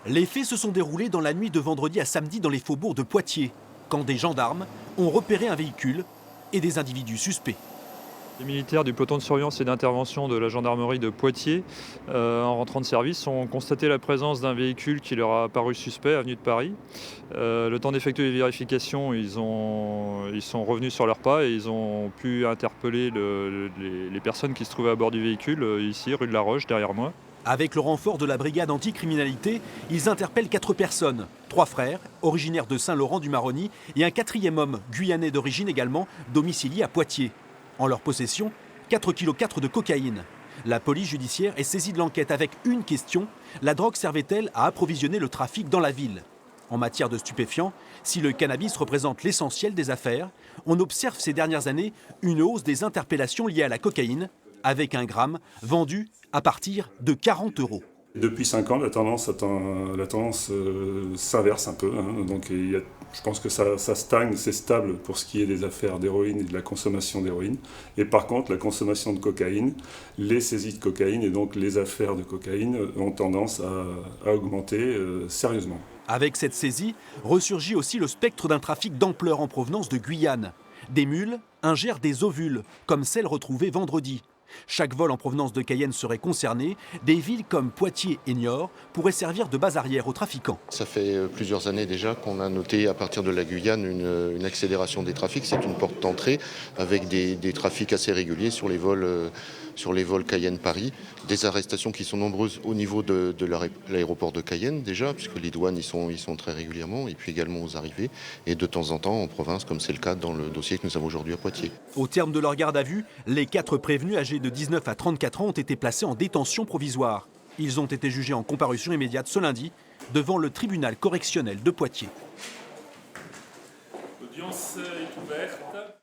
Les faits se sont déroulés dans la nuit de vendredi à samedi dans les faubourgs de Poitiers, quand des gendarmes ont repéré un véhicule et des individus suspects. Les militaires du peloton de surveillance et d'intervention de la gendarmerie de Poitiers, en rentrant de service, ont constaté la présence d'un véhicule qui leur a paru suspect, avenue de Paris. Le temps d'effectuer les vérifications, ils sont revenus sur leurs pas et ils ont pu interpeller les personnes qui se trouvaient à bord du véhicule, ici, rue de la Roche, derrière moi. Avec le renfort de la brigade anticriminalité, ils interpellent 4 personnes, 3 frères, originaires de Saint-Laurent-du-Maroni, et un 4e homme, guyanais d'origine également, domicilié à Poitiers. En leur possession, 4,4 kg de cocaïne. La police judiciaire est saisie de l'enquête avec une question: la drogue servait-elle à approvisionner le trafic dans la ville? En matière de stupéfiants, si le cannabis représente l'essentiel des affaires, on observe ces dernières années une hausse des interpellations liées à la cocaïne, avec un gramme vendu à partir de 40 euros. Depuis 5 ans, la tendance s'inverse un peu. Donc je pense que ça stagne, c'est stable pour ce qui est des affaires d'héroïne et de la consommation d'héroïne. Et par contre, la consommation de cocaïne, les saisies de cocaïne et donc les affaires de cocaïne ont tendance à augmenter sérieusement. Avec cette saisie, ressurgit aussi le spectre d'un trafic d'ampleur en provenance de Guyane. Des mules ingèrent des ovules, comme celles retrouvées vendredi. Chaque vol en provenance de Cayenne serait concerné. Des villes comme Poitiers et Niort pourraient servir de base arrière aux trafiquants. Ça fait plusieurs années déjà qu'on a noté à partir de la Guyane une accélération des trafics. C'est une porte d'entrée avec des trafics assez réguliers sur les vols Cayenne-Paris. Des arrestations qui sont nombreuses au niveau de l'aéroport de Cayenne déjà, puisque les douanes y sont très régulièrement, et puis également aux arrivées, et de temps en temps en province, comme c'est le cas dans le dossier que nous avons aujourd'hui à Poitiers. Au terme de leur garde à vue, les 4 prévenus âgés de 19 à 34 ans ont été placés en détention provisoire. Ils ont été jugés en comparution immédiate ce lundi devant le tribunal correctionnel de Poitiers. L'audience est ouverte.